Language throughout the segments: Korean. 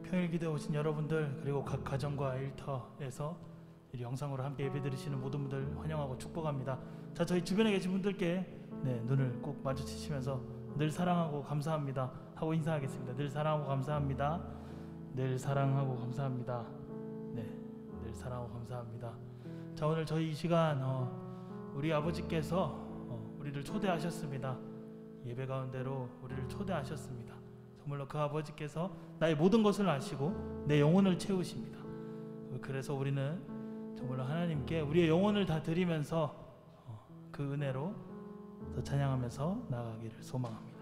평일 기도에 오신 여러분들, 그리고 각 가정과 일터에서 이 영상으로 함께 예배드리시는 모든 분들 환영하고 축복합니다. 자, 저희 주변에 계신 분들께 눈을 꼭 마주치시면서 늘 사랑하고 감사합니다 하고 인사하겠습니다. 늘 사랑하고 감사합니다. 늘 사랑하고 감사합니다. 늘 사랑하고 감사합니다. 자, 오늘 저희 이 시간 우리 아버지께서 우리를 초대하셨습니다. 예배 가운데로 우리를 초대하셨습니다. 정말로 그 아버지께서 나의 모든 것을 아시고 내 영혼을 채우십니다. 그래서 우리는 정말로 하나님께 우리의 영혼을 다 드리면서 그 은혜로 더 찬양하면서 나아가기를 소망합니다.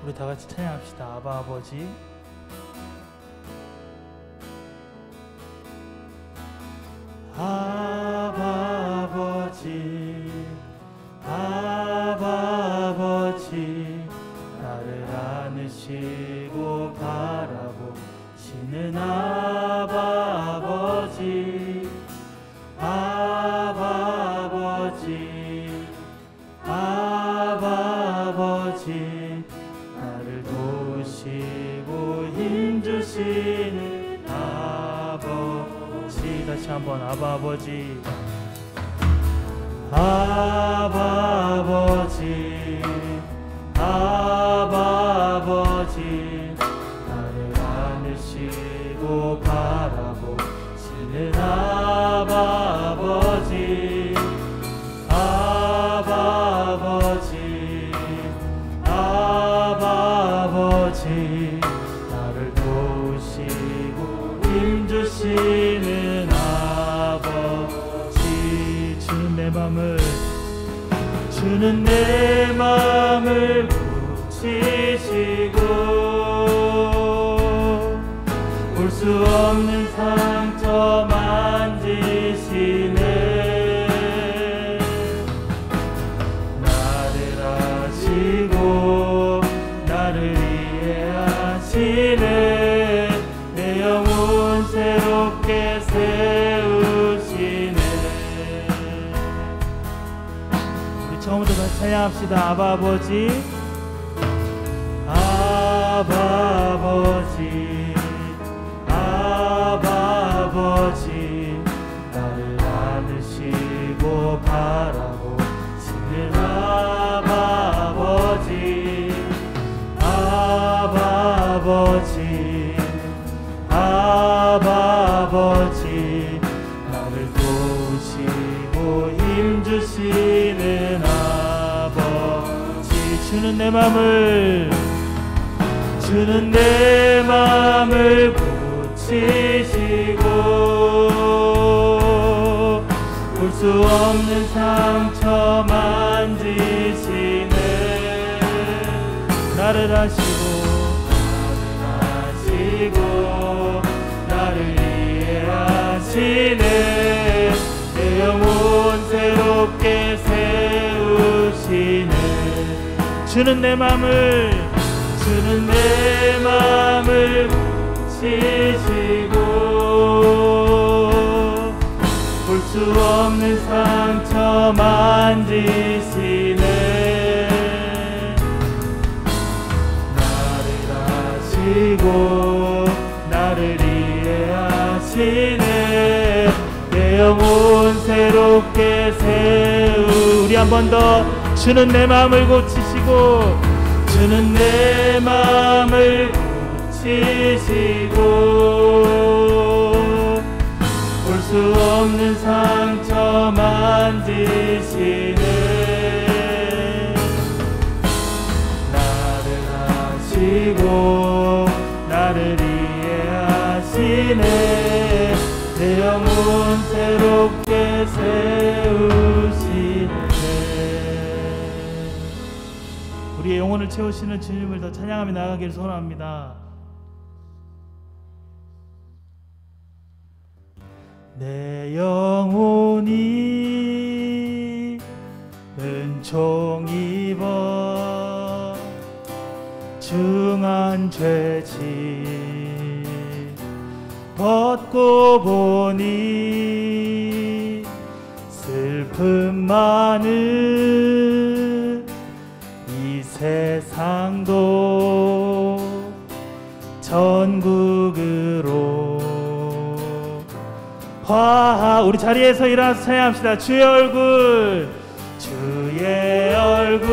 우리 다 같이 찬양합시다. 아바 아버지, 아바 아버지, 아바 아버지, 나를 안으시고 바라보시는 아바 아버지, 아바 아버지, 아바 아버지, 나를 도우시고 힘주시는 아버지. 다시 한번 아바 아버지, 아바 아버지, 아바 아버지, 나를 안으시고 바라보시는 아바 아버지, 아바 아버지, 아바 아버지, 나를 도우시고 힘주시는 아버지. 주는 내 맘을 고치시고 볼 수 없는 상처 만지시네. 나를 아시고 나를 이해하시네. 내 영혼 새롭게 세우시네. 우리 처음부터 다시 찬양합시다. 아바 아버지, 아바 아버지, 아바 아버지, 나를 안으시고 바라보시는 아바 아버지, 아바 아버지, 아바 아버지, 나를 도우시고 힘주시는 아버지. 주는 내 맘을 고치시고 볼 수 없는 상처 만지시네. 나를 아시고 나를 이해하시네. 내 영혼 새롭게 세우시네. 주는 내 맘을 고치시고 볼 수 없는 상처 만지시네. 나를 아시고 나를 이해하시네. 내 영혼 새롭게 우리 한 번 더. 주는 내 마음을 고치시고 주는 내 마음을 고치시고 볼 수 없는 상처 만지시네. 나를 아시고 나를 이해하시네. 내 영혼 새롭게 세우시네. 우리의 영혼을 채우시는 주님을 더 찬양하며 나아가기를 소원합니다. 내 영혼이 은총 입어 중한 죄짐 벗고 보니 많은 이 세상도 전국으로 우리 자리에서 일어나서 찬양합시다. 주의 얼굴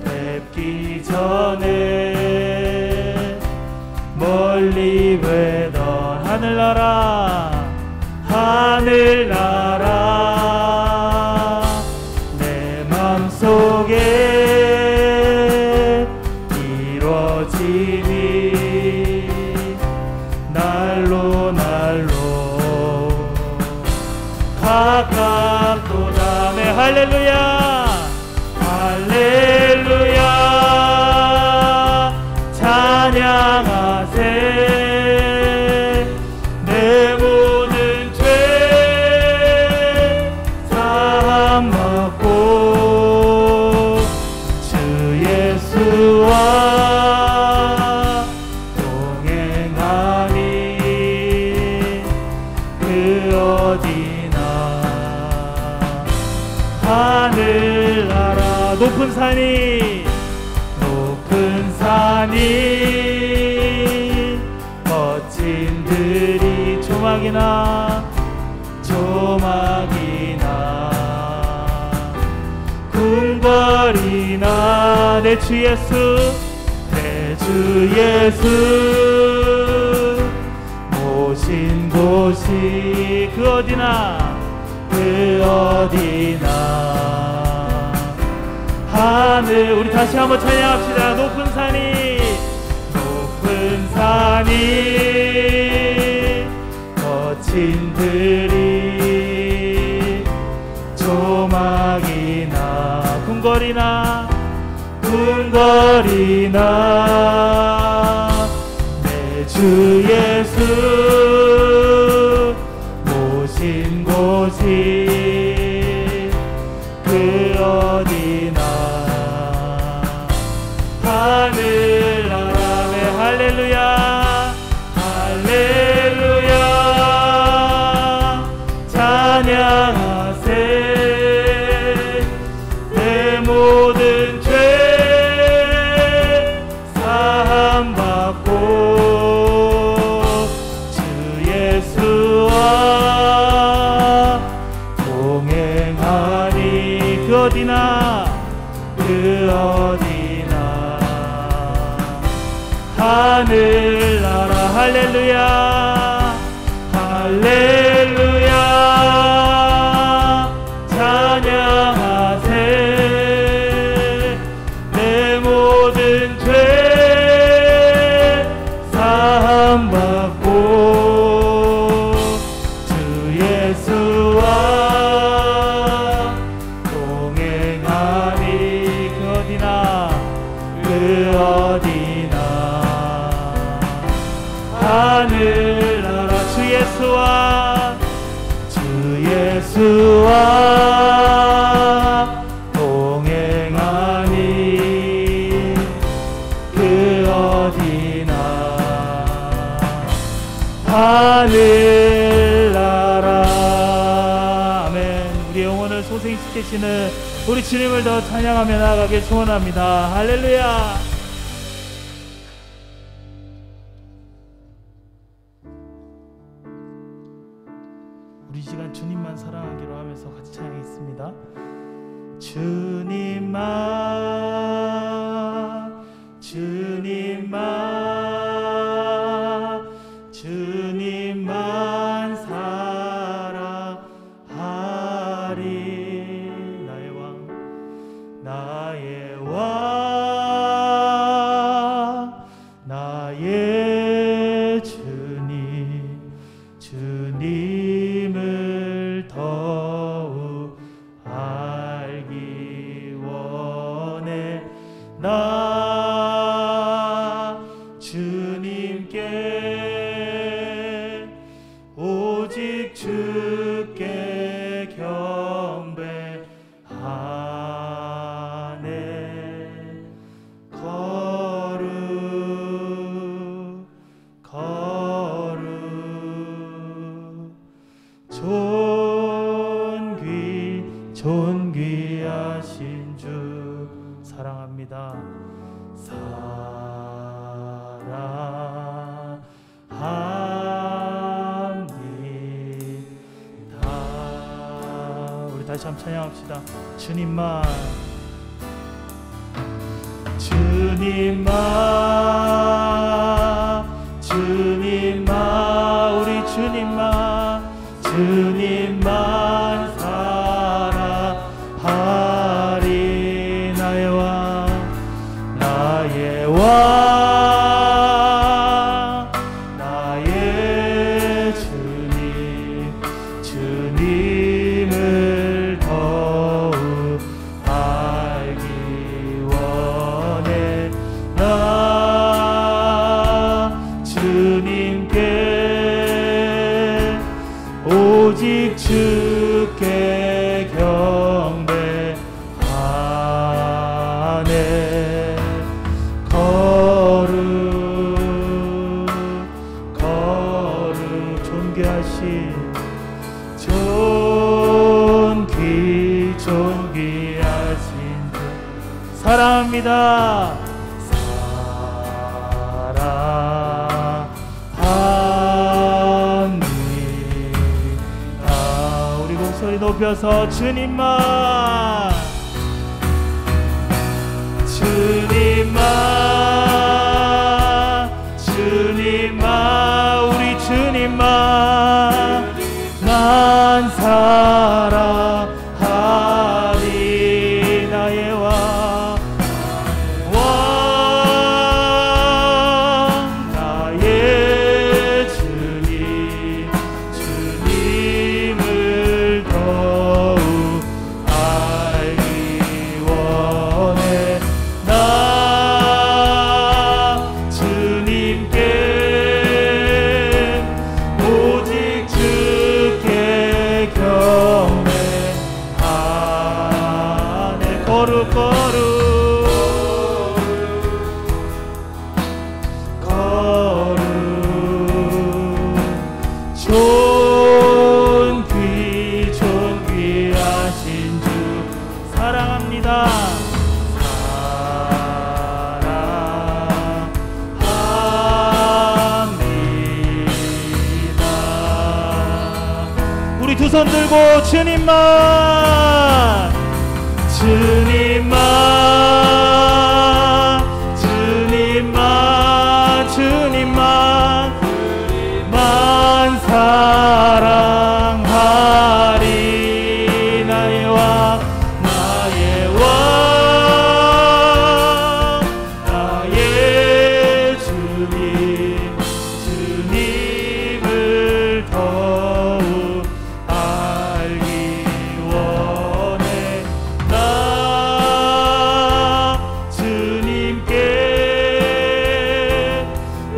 뵙기 전에 멀리 뵈던 하늘나라 내 맘속에 이루어지니 날로 가깝도다. 네, 할렐루야 찬양하세. 내 모든 죄 사함 받고 주 예수와 동행하니 그 어디나 하늘나라 높은 산이 멋진 들이 조막이나 궁궐이나 내 주 예수 모신 곳이 그 어디나 하늘. 우리 다시 한번 찬양합시다. 높은 산이 멋진 들이 조막이나 궁궐이나 내 주 예수 모신 곳이 그 어디나 하늘나라. 네, 할렐루야 찬양하세. 내 모든 죄 사함 받고 주 예수와 동행하니 그 어디나 하늘나라. 할렐루야 찬양하세. 내 모든 죄 사함 받고 주 예수와 동행하니 그 어디나 하늘나라. 주 예수와 동행하니 그 어디나 하늘나라. 아멘. 우리 영혼을 소생시키시는 우리 주님을 더 찬양하며 나아가길 소원합니다. 할렐루야. 우리 이 시간 주님만 사랑하기로 하면서 같이 찬양했습니다. 주님만 사랑하리. 나의 왕 나의 주님을 더욱 알기 원해. 나 주님께 오직 주께 경배하네. 거룩 존귀 존귀하신 주 사랑합니다. 사랑합니다. 우리 다시 한번 찬양합시다. 주님만 주님만 주님만 우리 주님만 주님만 사랑하리. 나의 왕 나의 왕 나의 주님 주님을 더욱 알기 원해. 나 주님께 오직 주께 경배하네. 거룩 존귀하신 존귀하신 주 사랑합니다. 사랑합니다. 우리 목소리 높여서 주님만 주님만 주님만 우리 주님만 난 사랑하리. 나의 왕 나의 주님 주님을 더욱 알기 원해. 나 주님께 오직 주께 경배하네. 거룩 존귀하신 주 사랑합니다. 사랑합니다. 우리 두 손 들고 주님만 주님만 주님만 주님만 만 사랑하리. 나의 왕 나의 왕 나의 주님 주님을 더욱 알기 원해. 나 주님께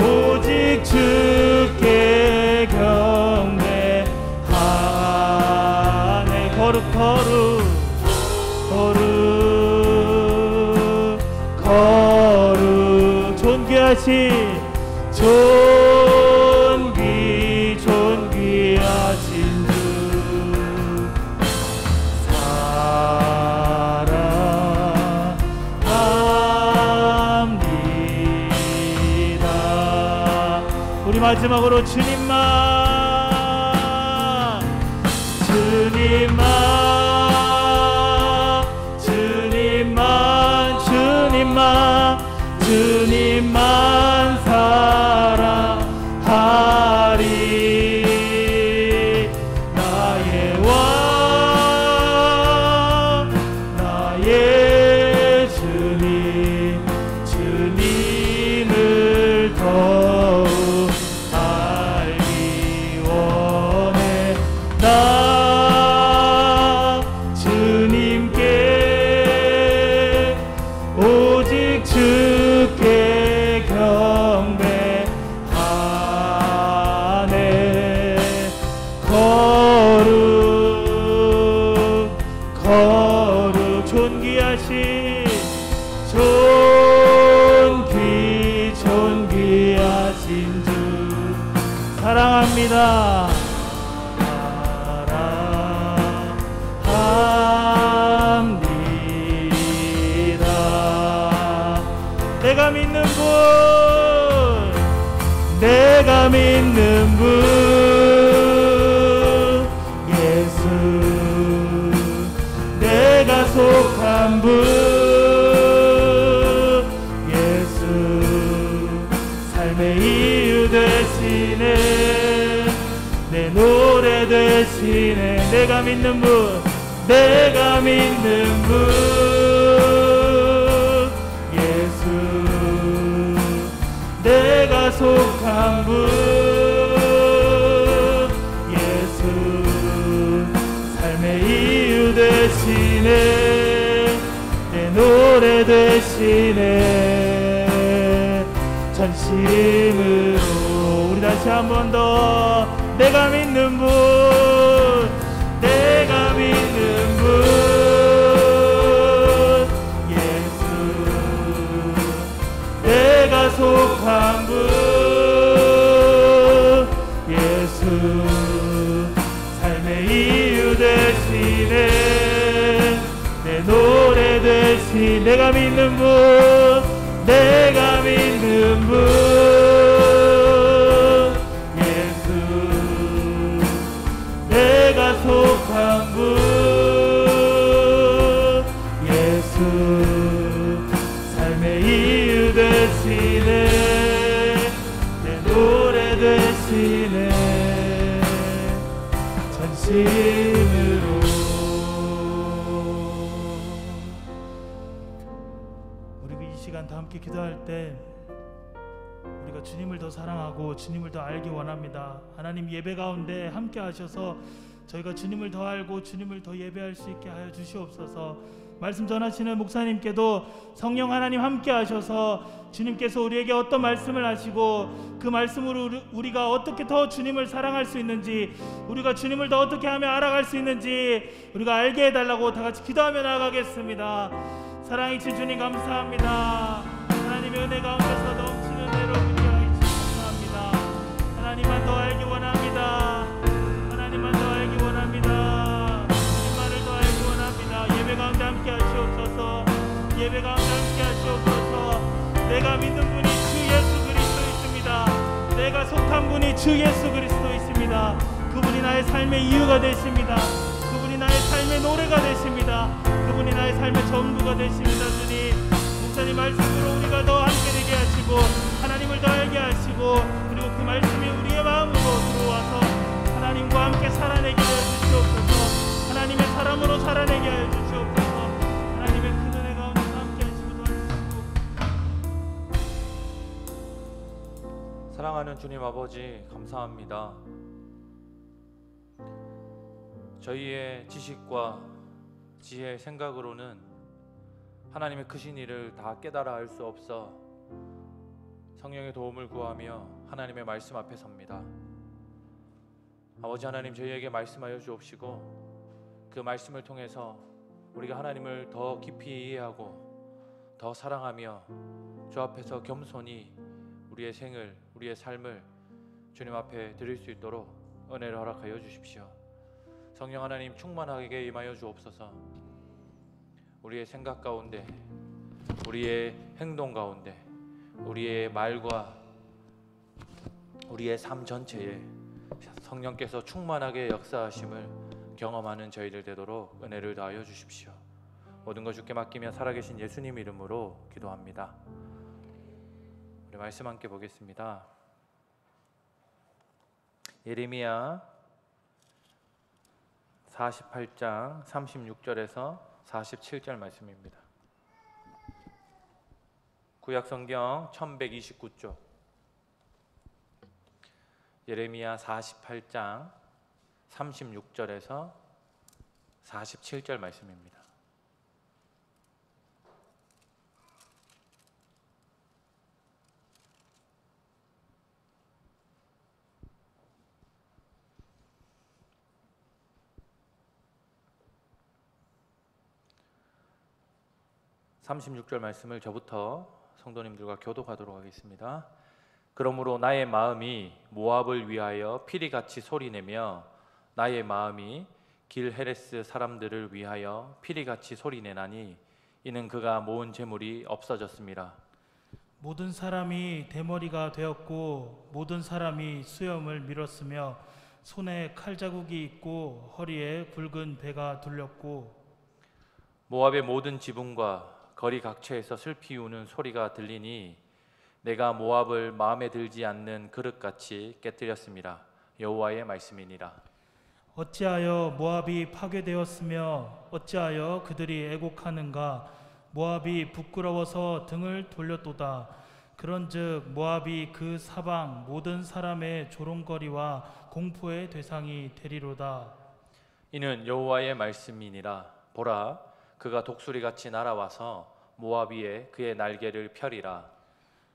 오직 주께 경배하네. 거룩 존귀하신 존귀하신 주 사랑합니다. 우리 마지막으로 주님만 주님만 주님만 주님만 주님만 사랑하리. 나의 왕 나의 주님 주님을 더욱 알기 원해. 나 주님께 오직 주께 경배하네. 거룩 존귀하신 존귀하신 주 사랑합니다. 사랑합니다. 믿는 분, 내가 믿는 분, 예수, 내가 속한 분, 예수, 삶의 이유 되시네, 내 노래 되시네. 내가 믿는 분, 내가 믿는 분, 예수, 내가 속한 분, 예수, 삶의 이유 되시네, 내 노래 되시네. 전심으로 우리 다시 한 번 더, 내가 믿는 분, 내가 믿는 분, 예수, 내가 속한 분, 예수, 삶의 이유 되시네, 내 노래 되시. 내가 믿는 분, 내가 믿는 분, 예수, 내가 속한 분, 예수, 삶의 이유 되시네, 내 노래 되시네. 전심으로 우리가 이 시간 다 함께 기도할 때 우리가 주님을 더 사랑하고 주님을 더 알기 원합니다. 하나님, 예배 가운데 함께 하셔서 저희가 주님을 더 알고 주님을 더 예배할 수 있게 하여 주시옵소서. 말씀 전하시는 목사님께도 성령 하나님 함께 하셔서 주님께서 우리에게 어떤 말씀을 하시고 그 말씀으로 우리가 어떻게 더 주님을 사랑할 수 있는지, 우리가 주님을 더 어떻게 하며 알아갈 수 있는지 우리가 알게 해달라고 다 같이 기도하며 나아가겠습니다. 사랑이신 주님 감사합니다. 하나님의 은혜 가운데서 넘치는 은혜로 우리가 감사합니다. 하나님만 더 알기 원합니다. 하나님만 더 알기 원합니다. 주님만을 더 알기 원합니다. 예배 가운데 함께 하시옵소서. 예배 가운데 함께 하시옵소서. 내가 믿는 분이 주 예수 그리스도 있습니다. 내가 속한 분이 주 예수 그리스도 있습니다. 그분이 나의 삶의 이유가 되십니다. 그분이 나의 삶의 노래가 되십니다. 그분이 나의 삶의 전부가 되십니다. 주님, 목사님 말씀으로 우리가 더 함께 되게 하시고 하나님을 더 알게 하시고, 그리고 그 말씀이 우리의 마음으로 들어와서 하나님과 함께 살아내게 하여 주시옵소서. 하나님의 사람으로 살아내게 하여 주시옵소서. 하나님의 큰 은혜 가운데 함께 하시고 도와주시고. 사랑하는 주님 아버지, 감사합니다. 저희의 지식과 지혜, 생각으로는 하나님의 크신 일을 다 깨달아 알 수 없어 성령의 도움을 구하며 하나님의 말씀 앞에 섭니다. 아버지 하나님, 저희에게 말씀하여 주옵시고 그 말씀을 통해서 우리가 하나님을 더 깊이 이해하고 더 사랑하며 주 앞에서 겸손히 우리의 생을, 우리의 삶을 주님 앞에 드릴 수 있도록 은혜를 허락하여 주십시오. 성령 하나님, 충만하게 임하여 주옵소서. 우리의 생각 가운데, 우리의 행동 가운데, 우리의 말과 우리의 삶 전체에 성령께서 충만하게 역사하심을 경험하는 저희들 되도록 은혜를 더하여 주십시오. 모든 것 주께 맡기며 살아계신 예수님 이름으로 기도합니다. 우리 말씀 함께 보겠습니다. 예레미야 48장 36절에서 47절 말씀입니다. 구약성경 1129쪽, 예레미야 48장 36절에서 47절 말씀입니다. (36절) 말씀을 저부터 성도님들과 교독하도록 하겠습니다. 그러므로 나의 마음이 모압을 위하여 피리같이 소리내며 나의 마음이 길 헤레스 사람들을 위하여 피리같이 소리내나니 이는 그가 모은 재물이 없어졌습니다. 모든 사람이 대머리가 되었고 모든 사람이 수염을 밀었으며 손에 칼자국이 있고 허리에 굵은 배가 둘렸고 모압의 모든 지붕과 거리 각처에서 슬피 우는 소리가 들리니 내가 모압을 마음에 들지 않는 그릇같이 깨뜨렸습니다. 여호와의 말씀이니라. 어찌하여 모압이 파괴되었으며 어찌하여 그들이 애곡하는가. 모압이 부끄러워서 등을 돌렸도다. 그런즉 모압이 그 사방 모든 사람의 조롱거리와 공포의 대상이 되리로다. 이는 여호와의 말씀이니라. 보라, 그가 독수리같이 날아와서 모압 위에 그의 날개를 펴리라.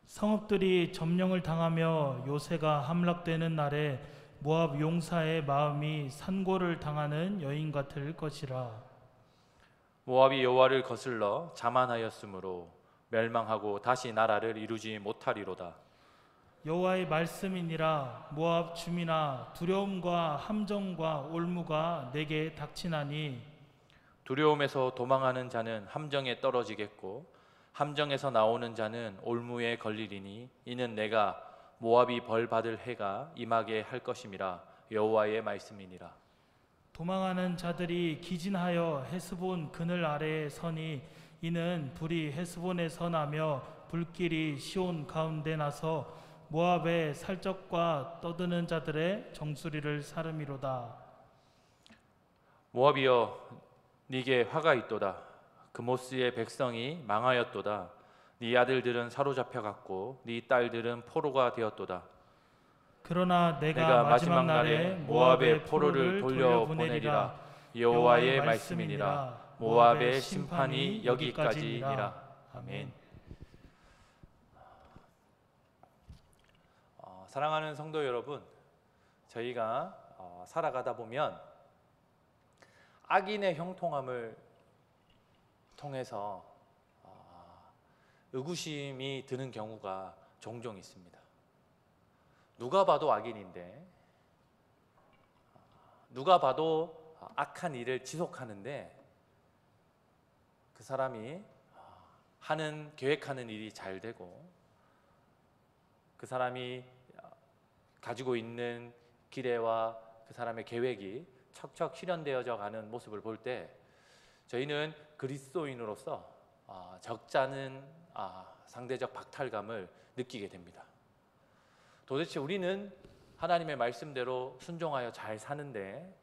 성읍들이 점령을 당하며 요새가 함락되는 날에 모압 용사의 마음이 산고를 당하는 여인 같을 것이라. 모압이 여호와를 거슬러 자만하였으므로 멸망하고 다시 나라를 이루지 못하리로다. 여호와의 말씀이니라. 모압 주민아, 두려움과 함정과 올무가 내게 닥치나니 두려움에서 도망하는 자는 함정에 떨어지겠고 함정에서 나오는 자는 올무에 걸리리니 이는 내가 모압이 벌 받을 해가 임하게 할 것임이라. 여호와의 말씀이니라. 도망하는 자들이 기진하여 헤스본 그늘 아래에 서니 이는 불이 헤스본에서 나며 불길이 시온 가운데 나서 모압의 살적과 떠드는 자들의 정수리를 사름이로다. 모압이여, 네게 화가 있도다. 그모스의 백성이 망하였도다. 네 아들들은 사로잡혀갔고 네 딸들은 포로가 되었도다. 그러나 내가 마지막 날에 모압의 포로를 돌려보내리라. 여호와의 말씀이니라. 모압의 심판이 여기까지니라. 아멘. 사랑하는 성도 여러분, 저희가 살아가다 보면 악인의 형통함을 통해서 의구심이 드는 경우가 종종 있습니다. 누가 봐도 악인인데, 누가 봐도 악한 일을 지속하는데 그 사람이 계획하는 일이 잘 되고 그 사람이 가지고 있는 기대와 그 사람의 계획이 척척 실현되어져 가는 모습을 볼 때 저희는 그리스도인으로서 적잖은 상대적 박탈감을 느끼게 됩니다. 도대체 우리는 하나님의 말씀대로 순종하여 잘 사는데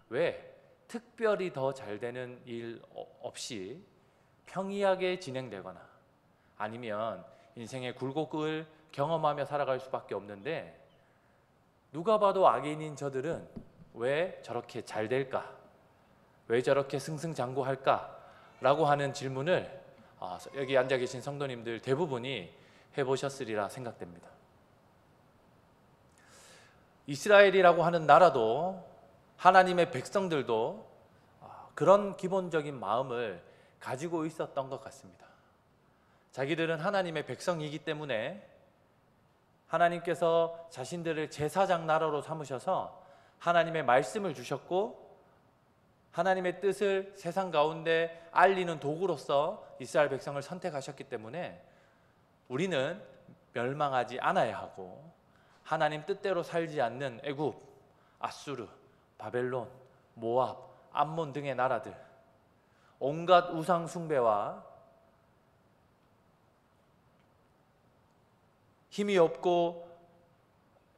왜 특별히 더 잘 되는 일 없이 평이하게 진행되거나 아니면 인생의 굴곡을 경험하며 살아갈 수밖에 없는데 누가 봐도 악인인 저들은 왜 저렇게 잘 될까? 왜 저렇게 승승장구할까? 라고 하는 질문을 여기 앉아 계신 성도님들 대부분이 해보셨으리라 생각됩니다. 이스라엘이라고 하는 나라도 하나님의 백성들도 그런 기본적인 마음을 가지고 있었던 것 같습니다. 자기들은 하나님의 백성이기 때문에 하나님께서 자신들을 제사장 나라로 삼으셔서 하나님의 말씀을 주셨고 하나님의 뜻을 세상 가운데 알리는 도구로서 이스라엘 백성을 선택하셨기 때문에 우리는 멸망하지 않아야 하고 하나님 뜻대로 살지 않는 애굽, 아수르, 바벨론, 모압, 암몬 등의 나라들, 온갖 우상 숭배와 힘이 없고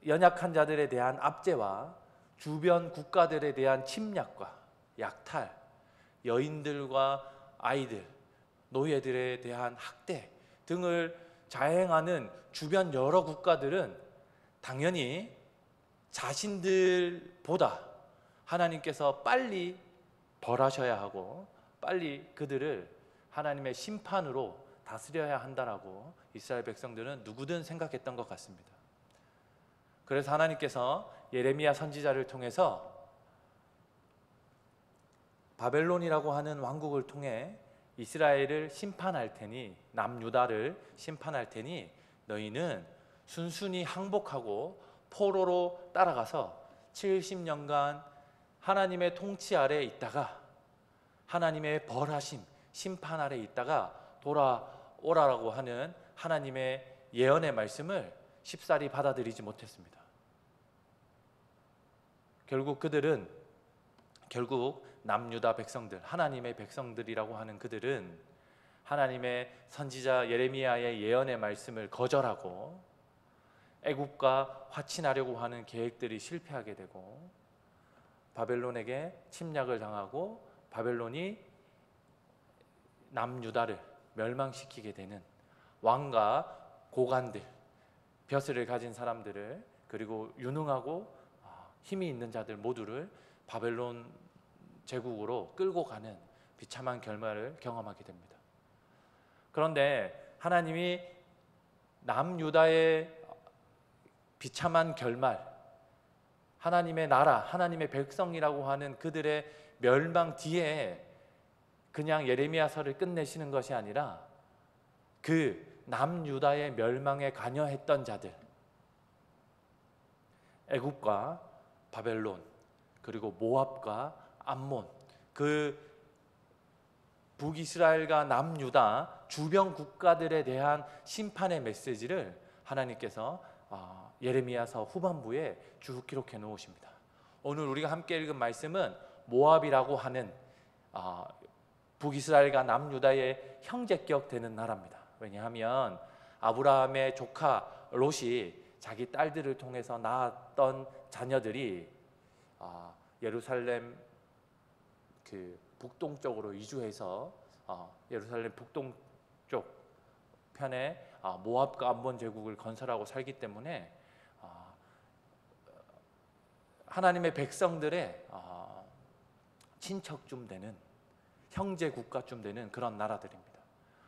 연약한 자들에 대한 압제와 주변 국가들에 대한 침략과 약탈, 여인들과 아이들, 노예들에 대한 학대 등을 자행하는 주변 여러 국가들은 당연히 자신들보다 하나님께서 빨리 벌하셔야 하고 빨리 그들을 하나님의 심판으로 다스려야 한다라고 이스라엘 백성들은 누구든 생각했던 것 같습니다. 그래서 하나님께서 예레미야 선지자를 통해서 바벨론이라고 하는 왕국을 통해 이스라엘을 심판할 테니, 남유다를 심판할 테니 너희는 순순히 항복하고 포로로 따라가서 70년간 하나님의 통치 아래에 있다가 하나님의 벌하심, 심판 아래에 있다가 돌아오라고 하는 하나님의 예언의 말씀을 쉽사리 받아들이지 못했습니다. 결국 남유다 백성들, 하나님의 백성들이라고 하는 그들은 하나님의 선지자 예레미야의 예언의 말씀을 거절하고 애굽과 화친하려고 하는 계획들이 실패하게 되고 바벨론에게 침략을 당하고 바벨론이 남유다를 멸망시키게 되는, 왕과 고관들, 벼슬을 가진 사람들을, 그리고 유능하고 힘이 있는 자들 모두를 바벨론 제국으로 끌고 가는 비참한 결말을 경험하게 됩니다. 그런데 하나님이 남유다의 비참한 결말, 하나님의 나라, 하나님의 백성이라고 하는 그들의 멸망 뒤에 그냥 예레미야서를 끝내시는 것이 아니라 그 남유다의 멸망에 관여했던 자들, 애굽과 바벨론, 그리고 모압과 암몬, 그 북이스라엘과 남유다 주변 국가들에 대한 심판의 메시지를 하나님께서 예레미야서 후반부에 쭉 기록해 놓으십니다. 오늘 우리가 함께 읽은 말씀은 모압이라고 하는 북이스라엘과 남유다의 형제격 되는 나라입니다. 왜냐하면 아브라함의 조카 롯이 자기 딸들을 통해서 낳았던 자녀들이 예루살렘 그 북동쪽으로 이주해서 예루살렘 북동쪽 편에 모압과 암몬 제국을 건설하고 살기 때문에 하나님의 백성들의 친척쯤 되는, 형제 국가쯤 되는 그런 나라들입니다.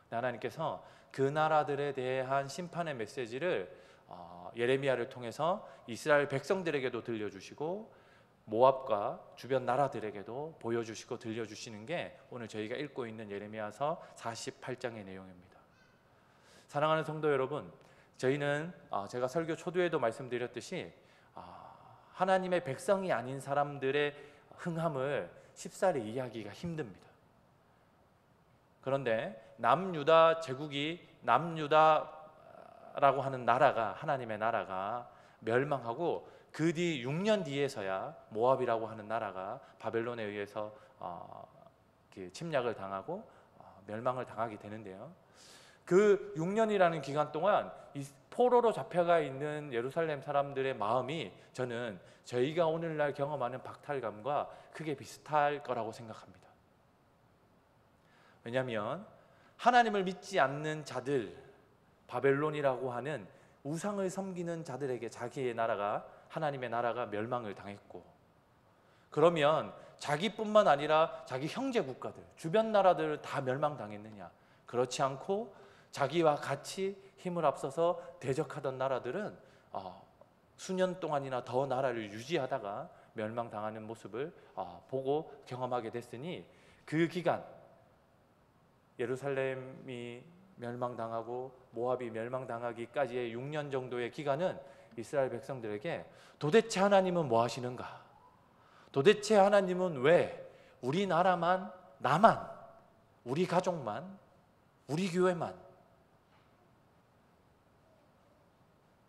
하나님께서 그 나라들에 대한 심판의 메시지를 예레미야를 통해서 이스라엘 백성들에게도 들려주시고 모압과 주변 나라들에게도 보여주시고 들려주시는 게 오늘 저희가 읽고 있는 예레미야서 48장의 내용입니다. 사랑하는 성도 여러분, 저희는 제가 설교 초두에도 말씀드렸듯이 하나님의 백성이 아닌 사람들의 흥함을 쉽사리 이해하기가 힘듭니다. 그런데 남유다 제국이, 남유다라고 하는 나라가, 하나님의 나라가 멸망하고 그 뒤 6년 뒤에서야 모압이라고 하는 나라가 바벨론에 의해서 침략을 당하고 멸망을 당하게 되는데요. 그 6년이라는 기간 동안 이 포로로 잡혀가 있는 예루살렘 사람들의 마음이 저는 저희가 오늘날 경험하는 박탈감과 크게 비슷할 거라고 생각합니다. 왜냐하면 하나님을 믿지 않는 자들, 바벨론이라고 하는 우상을 섬기는 자들에게 자기의 나라가, 하나님의 나라가 멸망을 당했고, 그러면 자기뿐만 아니라 자기 형제 국가들, 주변 나라들 다 멸망당했느냐? 그렇지 않고 자기와 같이 힘을 합쳐서 대적하던 나라들은 수년 동안이나 더 나라를 유지하다가 멸망당하는 모습을 보고 경험하게 됐으니, 그 기간 예루살렘이 멸망당하고 모압이 멸망당하기까지의 6년 정도의 기간은 이스라엘 백성들에게 도대체 하나님은 뭐 하시는가? 도대체 하나님은 왜 우리 나라만, 나만, 우리 가족만, 우리 교회만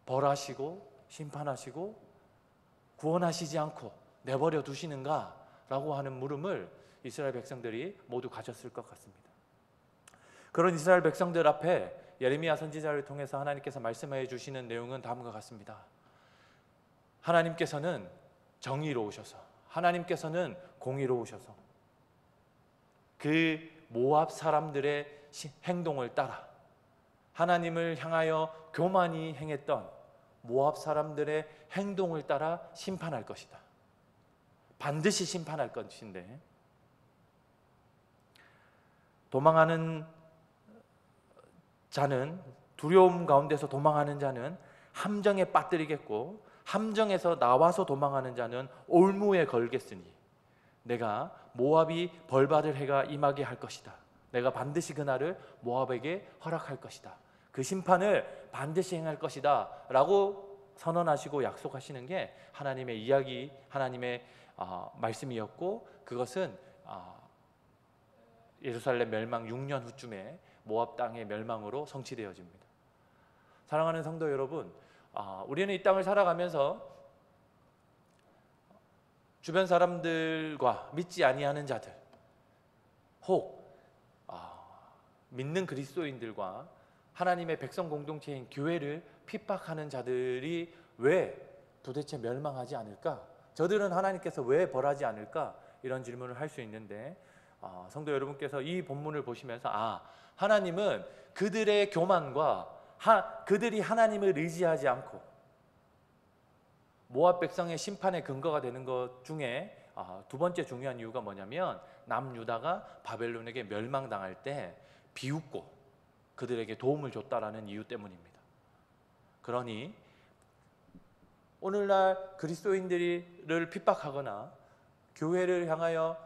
벌하시고 심판하시고 구원하시지 않고 내버려 두시는가? 라고 하는 물음을 이스라엘 백성들이 모두 가졌을 것 같습니다. 그런 이스라엘 백성들 앞에 예레미야 선지자를 통해서 하나님께서 말씀해 주시는 내용은 다음과 같습니다. 하나님께서는 정의로우셔서, 하나님께서는 공의로우셔서 그 모압 사람들의 행동을 따라 하나님을 향하여 교만히 행했던 모압 사람들의 행동을 따라 심판할 것이다. 반드시 심판할 것인데, 도망하는 자는, 두려움 가운데서 도망하는 자는 함정에 빠뜨리겠고, 함정에서 나와서 도망하는 자는 올무에 걸겠으니 내가 모압이 벌받을 해가 임하게 할 것이다. 내가 반드시 그날을 모압에게 허락할 것이다. 그 심판을 반드시 행할 것이다 라고 선언하시고 약속하시는 게 하나님의 이야기, 하나님의 말씀이었고, 그것은 예루살렘 멸망 6년 후쯤에 모압 땅의 멸망으로 성취되어집니다. 사랑하는 성도 여러분, 우리는 이 땅을 살아가면서 주변 사람들과 믿지 아니하는 자들, 혹 믿는 그리스도인들과 하나님의 백성 공동체인 교회를 핍박하는 자들이 왜 도대체 멸망하지 않을까? 저들은 하나님께서 왜 벌하지 않을까? 이런 질문을 할 수 있는데, 성도 여러분께서 이 본문을 보시면서 하나님은 그들의 교만과 그들이 하나님을 의지하지 않고 모압 백성의 심판의 근거가 되는 것 중에 두 번째 중요한 이유가 뭐냐면, 남유다가 바벨론에게 멸망당할 때 비웃고 그들에게 도움을 줬다라는 이유 때문입니다. 그러니 오늘날 그리스도인들을 핍박하거나 교회를 향하여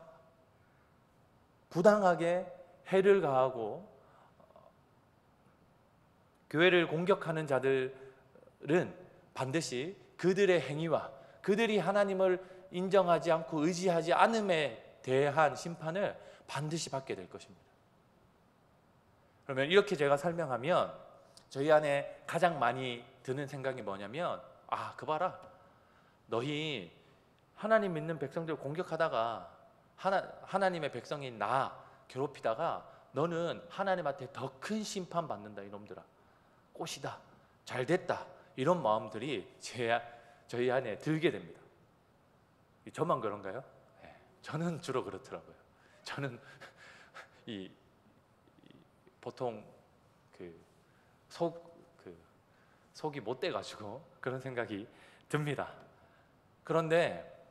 부당하게 해를 가하고 교회를 공격하는 자들은 반드시 그들의 행위와 그들이 하나님을 인정하지 않고 의지하지 않음에 대한 심판을 반드시 받게 될 것입니다. 그러면 이렇게 제가 설명하면 저희 안에 가장 많이 드는 생각이 뭐냐면, 그 봐라, 너희 하나님 믿는 백성들 공격하다가 하나님의 백성인 나 괴롭히다가 너는 하나님한테 더 큰 심판 받는다, 이놈들아. 꽃이다, 잘됐다, 이런 마음들이 저희 안에 들게 됩니다. 저만 그런가요? 네, 저는 주로 그렇더라고요. 저는 보통 속이 못 돼가지고 그런 생각이 듭니다. 그런데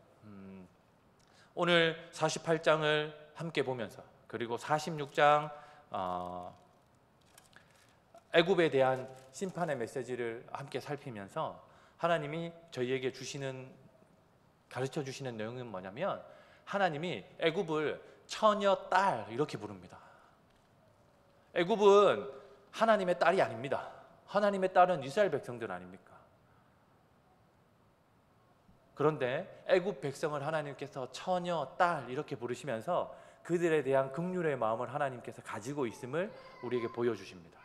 오늘 48장을 함께 보면서, 그리고 46장 애굽에 대한 심판의 메시지를 함께 살피면서 하나님이 저희에게 가르쳐 주시는 내용은 뭐냐면, 하나님이 애굽을 처녀 딸 이렇게 부릅니다. 애굽은 하나님의 딸이 아닙니다. 하나님의 딸은 이스라엘 백성들 아닙니까? 그런데 애굽 백성을 하나님께서 처녀 딸 이렇게 부르시면서 그들에 대한 긍휼의 마음을 하나님께서 가지고 있음을 우리에게 보여주십니다.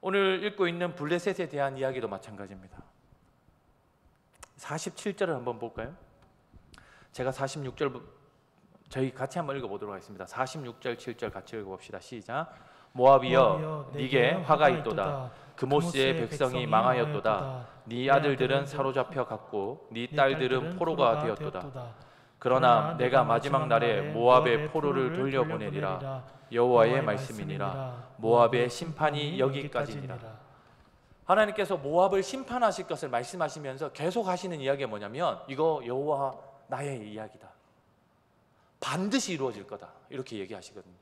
오늘 읽고 있는 블레셋에 대한 이야기도 마찬가지입니다. 47절을 한번 볼까요? 제가 46절 저희 같이 한번 읽어보도록 하겠습니다. 46절 7절 같이 읽어봅시다. 시작. 모압이여, 네게 화가 있도다. 그모스의 백성이 망하였도다. 네 아들들은 사로잡혀 갔고 네 딸들은 포로가 되었도다. 그러나 내가 마지막 날에 모압의 포로를 돌려보내리라. 여호와의 말씀이니라. 모압의 심판이 여기까지니라. 하나님께서 모압을 심판하실 것을 말씀하시면서 계속 하시는 이야기가 뭐냐면, 이거 여호와 나의 이야기다, 반드시 이루어질 거다, 이렇게 얘기하시거든요.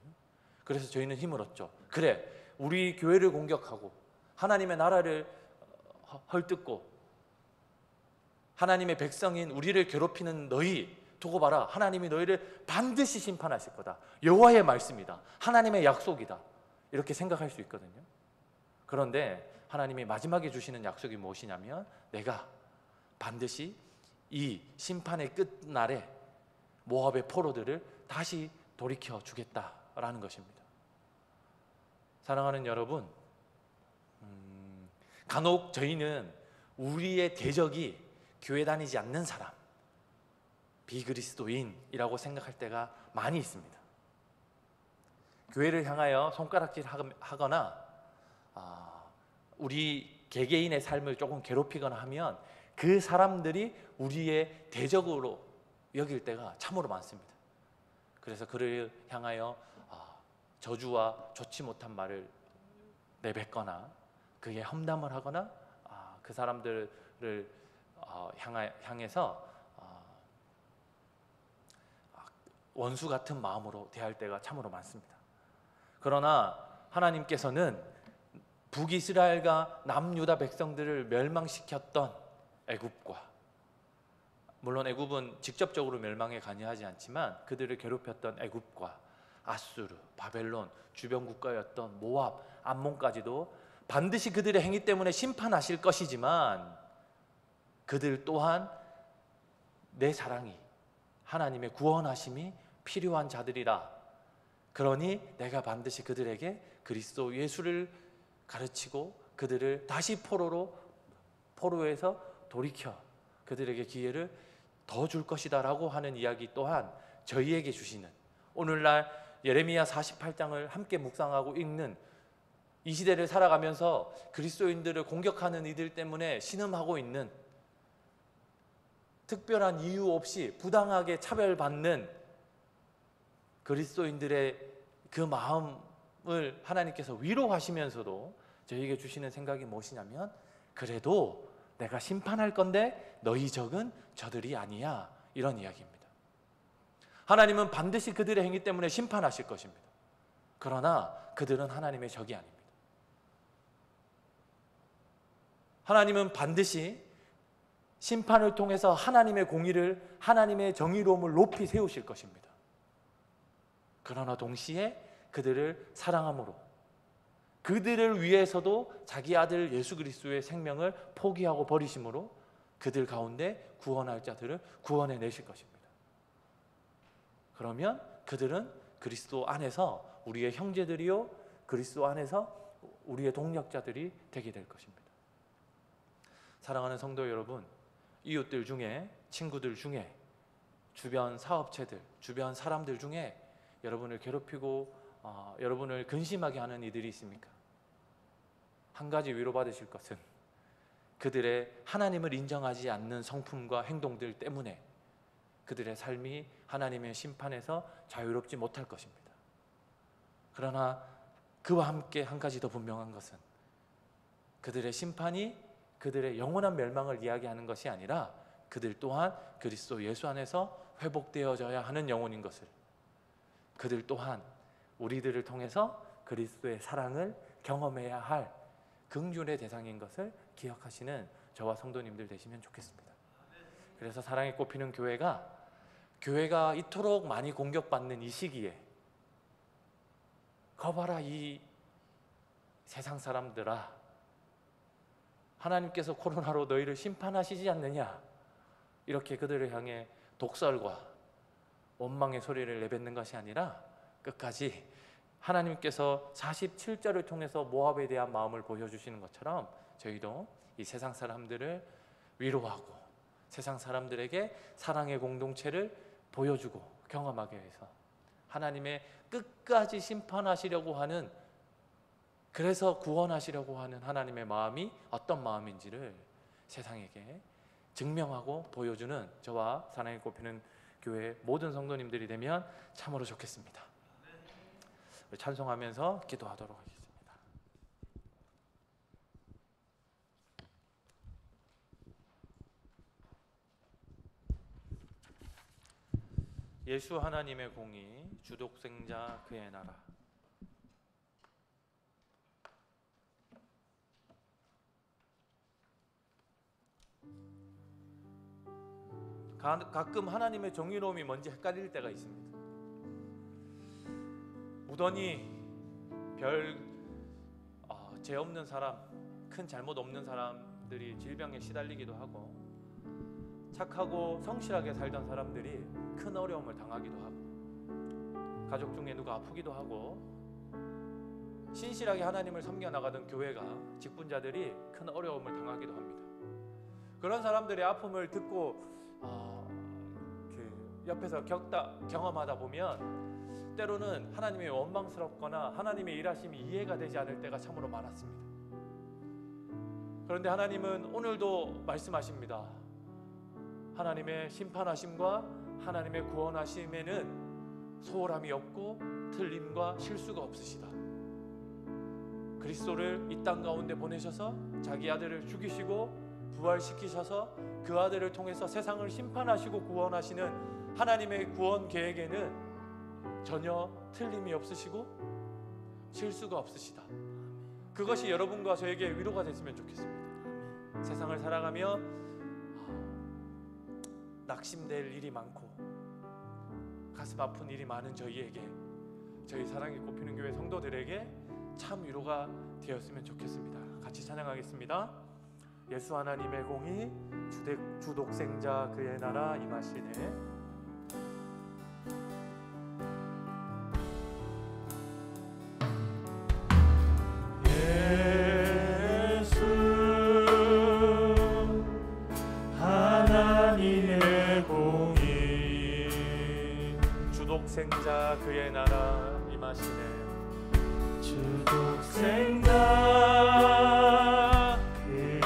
그래서 저희는 힘을 얻죠. 그래, 우리 교회를 공격하고 하나님의 나라를 헐뜯고 하나님의 백성인 우리를 괴롭히는 너희 두고 봐라, 하나님이 너희를 반드시 심판하실 거다, 여호와의 말씀이다, 하나님의 약속이다, 이렇게 생각할 수 있거든요. 그런데 하나님이 마지막에 주시는 약속이 무엇이냐면, 내가 반드시 이 심판의 끝날에 모압의 포로들을 다시 돌이켜 주겠다라는 것입니다. 사랑하는 여러분, 간혹 저희는 우리의 대적이 교회 다니지 않는 사람, 비그리스도인이라고 생각할 때가 많이 있습니다. 교회를 향하여 손가락질 하거나 우리 개개인의 삶을 조금 괴롭히거나 하면 그 사람들이 우리의 대적으로 여길 때가 참으로 많습니다. 그래서 그를 향하여 저주와 좋지 못한 말을 내뱉거나 그에 험담을 하거나 그 사람들을 향해서 원수 같은 마음으로 대할 때가 참으로 많습니다. 그러나 하나님께서는 북이스라엘과 남유다 백성들을 멸망시켰던 애굽과, 물론 애굽은 직접적으로 멸망에 관여하지 않지만 그들을 괴롭혔던 애굽과 아수르, 바벨론, 주변 국가였던 모압, 암몬까지도 반드시 그들의 행위 때문에 심판하실 것이지만, 그들 또한 내 사랑이, 하나님의 구원하심이 필요한 자들이라. 그러니 내가 반드시 그들에게 그리스도 예수를 가르치고 그들을 다시 포로에서 돌이켜 그들에게 기회를 더 줄 것이다 라고 하는 이야기 또한 저희에게 주시는, 오늘날 예레미야 48장을 함께 묵상하고 읽는, 이 시대를 살아가면서 그리스도인들을 공격하는 이들 때문에 신음하고 있는, 특별한 이유 없이 부당하게 차별받는 그리스도인들의 그 마음을 하나님께서 위로하시면서도 저희에게 주시는 생각이 무엇이냐면, 그래도 내가 심판할 건데 너희 적은 저들이 아니야, 이런 이야기입니다. 하나님은 반드시 그들의 행위 때문에 심판하실 것입니다. 그러나 그들은 하나님의 적이 아닙니다. 하나님은 반드시 심판을 통해서 하나님의 공의를, 하나님의 정의로움을 높이 세우실 것입니다. 그러나 동시에 그들을 사랑함으로, 그들을 위해서도 자기 아들 예수 그리스도의 생명을 포기하고 버리심으로 그들 가운데 구원할 자들을 구원해 내실 것입니다. 그러면 그들은 그리스도 안에서 우리의 형제들이요, 그리스도 안에서 우리의 동력자들이 되게 될 것입니다. 사랑하는 성도 여러분, 이웃들 중에, 친구들 중에, 주변 사업체들, 주변 사람들 중에 여러분을 괴롭히고 여러분을 근심하게 하는 이들이 있습니까? 한 가지 위로받으실 것은, 그들의 하나님을 인정하지 않는 성품과 행동들 때문에 그들의 삶이 하나님의 심판에서 자유롭지 못할 것입니다. 그러나 그와 함께 한 가지 더 분명한 것은, 그들의 심판이 그들의 영원한 멸망을 이야기하는 것이 아니라 그들 또한 그리스도 예수 안에서 회복되어져야 하는 영혼인 것을, 그들 또한 우리들을 통해서 그리스도의 사랑을 경험해야 할 긍휼의 대상인 것을 기억하시는 저와 성도님들 되시면 좋겠습니다. 그래서 사랑에 꼽히는 교회가 이토록 많이 공격받는 이 시기에, 거봐라 이 세상 사람들아, 하나님께서 코로나로 너희를 심판하시지 않느냐, 이렇게 그들을 향해 독설과 원망의 소리를 내뱉는 것이 아니라 끝까지 하나님께서 47절을 통해서 모압에 대한 마음을 보여주시는 것처럼 저희도 이 세상 사람들을 위로하고 세상 사람들에게 사랑의 공동체를 보여주고 경험하게 해서 하나님의 끝까지 심판하시려고 하는, 그래서 구원하시려고 하는 하나님의 마음이 어떤 마음인지를 세상에게 증명하고 보여주는 저와 사랑에 꼽히는 교회 모든 성도님들이 되면 참으로 좋겠습니다. 찬송하면서 기도하도록 하겠습니다. 예수 하나님의 공의, 주독생자 그의 나라. 가끔 하나님의 정의로움이 뭔지 헷갈릴 때가 있습니다. 무던히 죄 없는 사람, 큰 잘못 없는 사람들이 질병에 시달리기도 하고, 착하고 성실하게 살던 사람들이 큰 어려움을 당하기도 하고, 가족 중에 누가 아프기도 하고, 신실하게 하나님을 섬겨나가던 교회가, 직분자들이 큰 어려움을 당하기도 합니다. 그런 사람들의 아픔을 듣고 옆에서 경험하다 보면 때로는 하나님이 원망스럽거나 하나님의 일하심이 이해가 되지 않을 때가 참으로 많았습니다. 그런데 하나님은 오늘도 말씀하십니다. 하나님의 심판하심과 하나님의 구원하심에는 소홀함이 없고 틀림과 실수가 없으시다. 그리스도를 이 땅 가운데 보내셔서 자기 아들을 죽이시고 부활시키셔서 그 아들을 통해서 세상을 심판하시고 구원하시는 하나님의 구원 계획에는 전혀 틀림이 없으시고 실수가 없으시다. 그것이 여러분과 저에게 위로가 됐으면 좋겠습니다. 세상을 살아가며 낙심될 일이 많고 가슴 아픈 일이 많은 저희에게, 저희 사랑에 꼽히는 교회 성도들에게 참 위로가 되었으면 좋겠습니다. 같이 찬양하겠습니다. 예수 하나님의 공의, 주독생자 그의 나라 임하시네. 예수 주독생자 그의 나라 임하시네. 주독생자 그의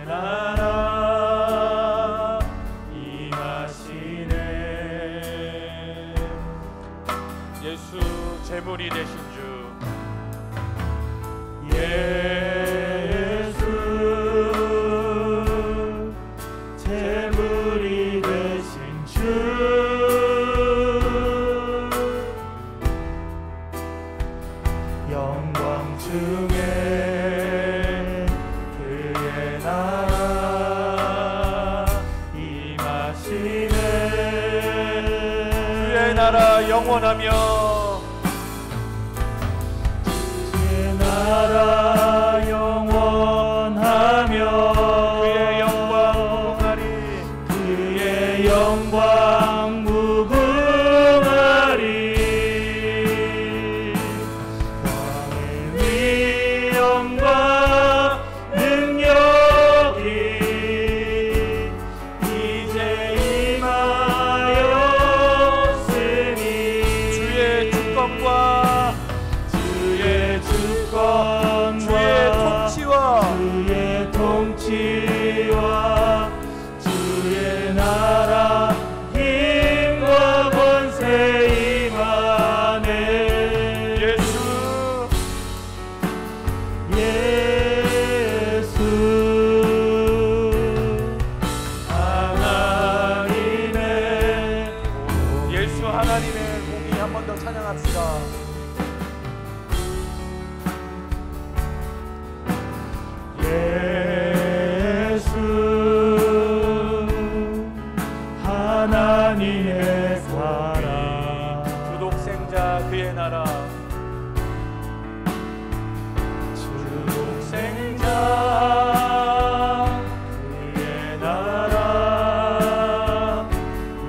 나라 임하시네. 예수 제물이 되신 주, 예수 제물이 되신 주, 영광 중에 그의 나라 임하시네. 그의 나라 영원하며 나라 영원하며 그의 영광 무궁하리. 그의 영광 무궁하리. 왕의 위엄과 능력이 이제 임하였으니 주의 주권과 주의 통치와 주의 나라 힘과 권세 임하네. 예수 하나님의 예수 하나님의 공의 한 번 더 찬양합시다. 예수 하나님의 사랑 주독생자 그의 나라 주독생자 그의 나라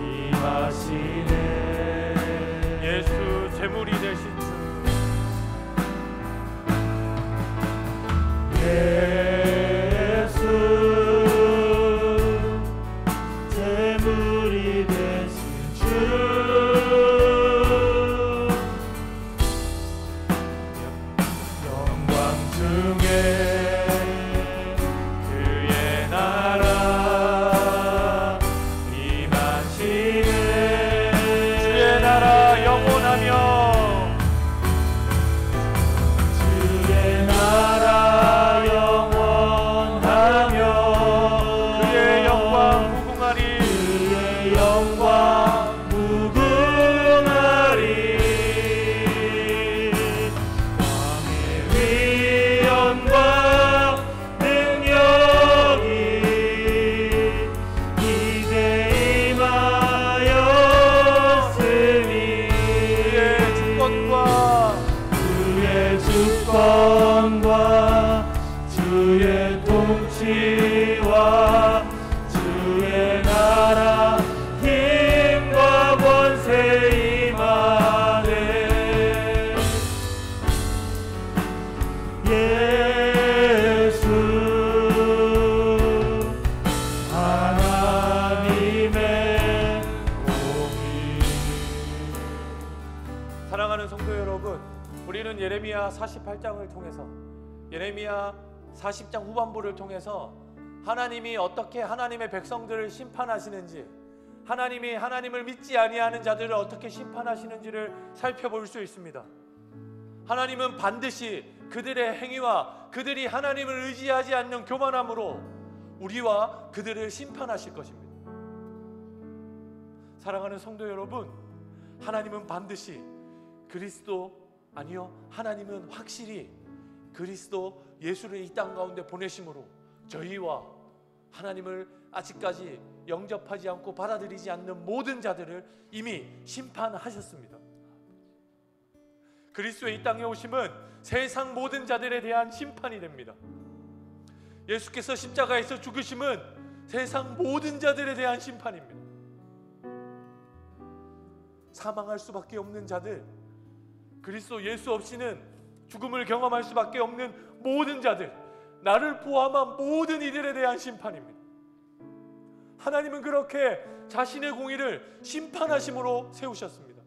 임하시네. 예수 제물이 되신 주, 예수 제물이 되신 주, 영광 중에 그의 나라 임하시네. 주의 나라 영원하며 주의 나라 영원하며 그의 영광 무궁하리. 그의 영광 무궁하리. 왕의 위엄과 능력이 이제 임하였으니 그의 주권과 주의 주권과 주의 통치와 주의 나라 힘과 권세 임하네. 예수 하나님의 공의. 사랑하는 성도 여러분, 우리는 예레미야 48장을 통해서 예레미야 40장 후반부를 통해서 하나님이 어떻게 하나님의 백성들을 심판하시는지, 하나님이 하나님을 믿지 아니하는 자들을 어떻게 심판하시는지를 살펴볼 수 있습니다. 하나님은 반드시 그들의 행위와 그들이 하나님을 의지하지 않는 교만함으로 우리와 그들을 심판하실 것입니다. 사랑하는 성도 여러분, 하나님은 반드시 하나님은 확실히 그리스도 예수를 이 땅 가운데 보내심으로 저희와 하나님을 아직까지 영접하지 않고 받아들이지 않는 모든 자들을 이미 심판하셨습니다. 그리스도의 이 땅에 오심은 세상 모든 자들에 대한 심판이 됩니다. 예수께서 십자가에서 죽으심은 세상 모든 자들에 대한 심판입니다. 사망할 수밖에 없는 자들, 그리스도 예수 없이는 죽음을 경험할 수밖에 없는 모든 자들, 나를 포함한 모든 이들에 대한 심판입니다. 하나님은 그렇게 자신의 공의를 심판하심으로 세우셨습니다.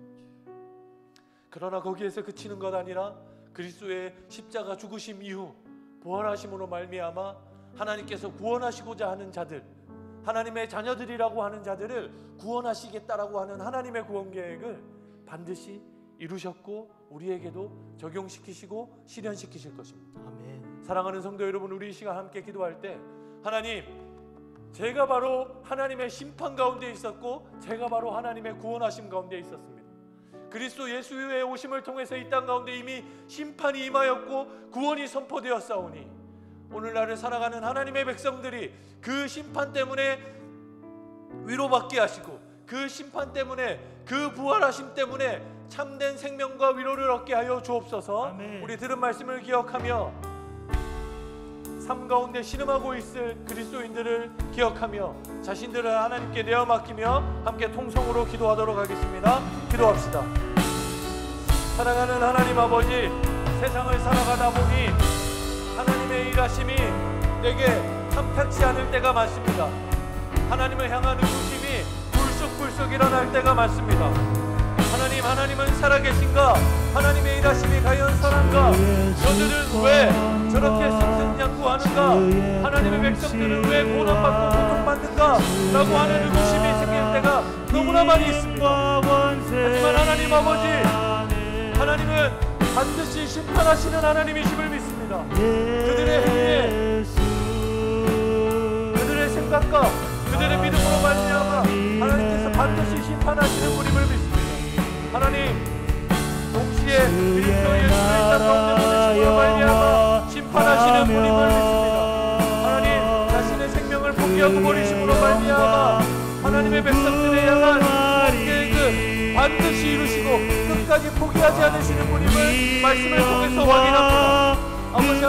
그러나 거기에서 그치는 것 아니라 그리스도의 십자가 죽으심 이후 부활하심으로 말미암아 하나님께서 구원하시고자 하는 자들, 하나님의 자녀들이라고 하는 자들을 구원하시겠다라고 하는 하나님의 구원 계획을 반드시 이루셨고 우리에게도 적용시키시고 실현시키실 것입니다. 아멘. 사랑하는 성도 여러분, 우리 이 시간 함께 기도할 때 하나님, 제가 바로 하나님의 심판 가운데 있었고 제가 바로 하나님의 구원하심 가운데 있었습니다. 그리스도 예수의 오심을 통해서 이 땅 가운데 이미 심판이 임하였고 구원이 선포되었사오니 오늘날을 살아가는 하나님의 백성들이 그 심판 때문에 위로받게 하시고 그 심판 때문에 그 부활하심 때문에 참된 생명과 위로를 얻게 하여 주옵소서. 아멘. 우리 들은 말씀을 기억하며 삶 가운데 신음하고 있을 그리스도인들을 기억하며 자신들을 하나님께 내어 맡기며 함께 통성으로 기도하도록 하겠습니다. 기도합시다. 사랑하는 하나님 아버지, 세상을 살아가다 보니 하나님의 일하심이 내게 탐탁치 않을 때가 많습니다. 하나님을 향한 의구심이 불쑥불쑥 일어날 때가 많습니다. 하나님, 하나님은 살아계신가? 하나님의 일하심이 과연 선한가? 저들은 왜 저렇게 승승장구하는가? 하나님의 백성들은 왜 고난받고 고통받는가? 라고 하는 의구심이 생길 때가 너무나 많이 있습니다. 하지만 하나님 아버지, 하나님은 반드시 심판하시는 하나님이심을 믿습니다. 그들의 행위에, 그들의 생각과 그들의 믿음으로 말미암아 하나님께서 반드시 심판하시는 분임을 믿습니다. 하나님, 동시에 그리스도 예수의 땅 가운데 보내심으로 말미암아 심판하시는 분임을 믿습니다. 하나님, 자신의 생명을 포기하고 버리심으로 말미암아 하나님의 백성들에 향한 계획을 반드시 이루시고 끝까지 포기하지 않으시는 분임을 말씀을 통해서 확인합니다. 아버지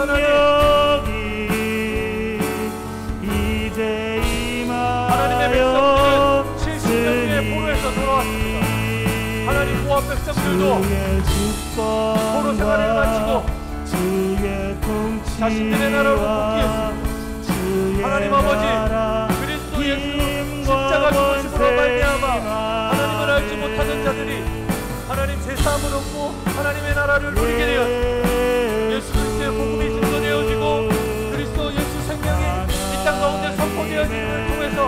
하나님의 백성들은 70년 뒤에 포로에서 돌아왔습니다. 하나님, 모압 백성들도 포로 생활을 마치고 자신들의 나라로 복귀했습니다. 하나님 아버지, 그리스도 예수 십자가 죽으심으로 말미암아 하나님을 알지 못하는 자들이 하나님 제사함을 얻고 하나님의 나라를 누리게 되었습니다. 예수 그리스도의 복음이 증거되어지고 그리스도 예수 생명이 이 땅 가운데 선포되어짐을 통해서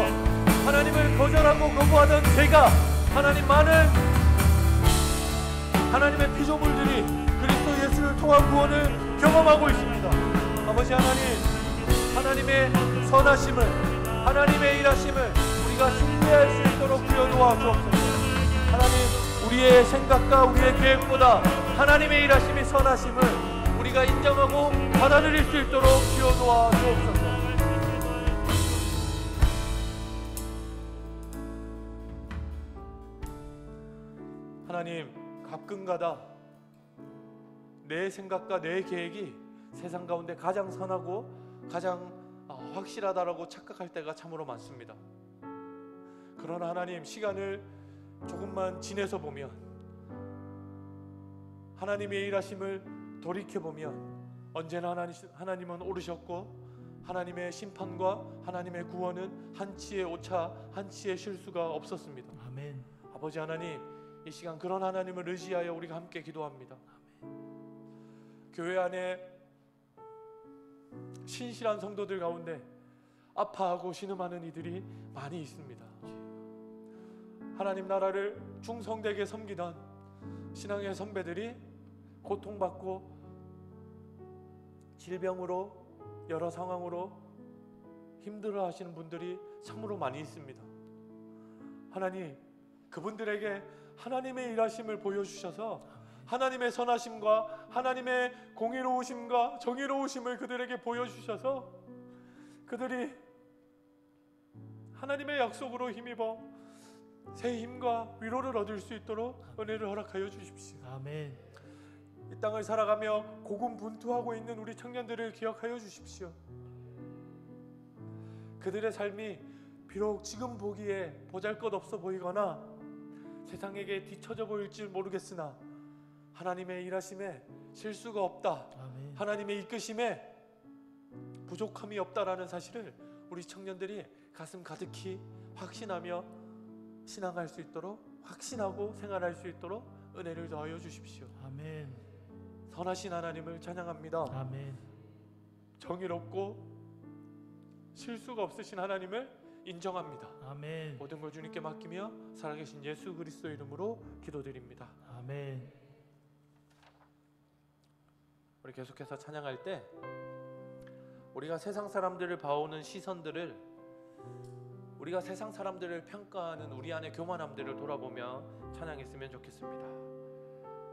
하나님을 거절하고 거부하던 제가 하나님, 많은 하나님의 피조물들이 그리스도 예수를 통한 구원을 경험하고 있습니다. 아버지 하나님, 하나님의 선하심을, 하나님의 일하심을 우리가 신뢰할 수 있도록 부여도와 주옵소서. 하나님, 우리의 생각과 우리의 계획보다 하나님의 일하심이 선하심을 우리가 인정하고 받아들일 수 있도록 부여도와 주옵소서. 하나님, 가끔가다 내 생각과 내 계획이 세상 가운데 가장 선하고 가장 확실하다라고 착각할 때가 참으로 많습니다. 그러나 하나님, 시간을 조금만 지내서 보면 하나님의 일하심을 돌이켜보면 언제나 하나님은 오르셨고 하나님의 심판과 하나님의 구원은 한치의 오차 한치의 실수가 없었습니다. 아멘. 아버지 하나님, 이 시간 그런 하나님을 의지하여 우리가 함께 기도합니다. 교회 안에 신실한 성도들 가운데 아파하고 신음하는 이들이 많이 있습니다. 하나님 나라를 충성되게 섬기던 신앙의 선배들이 고통받고 질병으로 여러 상황으로 힘들어하시는 분들이 참으로 많이 있습니다. 하나님, 그분들에게 하나님의 일하심을 보여주셔서 하나님의 선하심과 하나님의 공의로우심과 정의로우심을 그들에게 보여주셔서 그들이 하나님의 약속으로 힘입어 새 힘과 위로를 얻을 수 있도록 은혜를 허락하여 주십시오. 아멘. 이 땅을 살아가며 고군분투하고 있는 우리 청년들을 기억하여 주십시오. 그들의 삶이 비록 지금 보기에 보잘것없어 보이거나 세상에게 뒤처져 보일지 모르겠으나 하나님의 일하심에 실수가 없다, 아멘. 하나님의 이끄심에 부족함이 없다라는 사실을 우리 청년들이 가슴 가득히 확신하며 신앙할 수 있도록 확신하고 생활할 수 있도록 은혜를 더하여 주십시오. 아멘. 선하신 하나님을 찬양합니다. 아멘. 정의롭고 실수가 없으신 하나님을 인정합니다. 아멘. 모든 걸 주님께 맡기며 살아계신 예수 그리스도 이름으로 기도드립니다. 아멘. 우리 계속해서 찬양할 때 우리가 세상 사람들을 봐오는 시선들을, 우리가 세상 사람들을 평가하는 우리 안의 교만함들을 돌아보며 찬양했으면 좋겠습니다.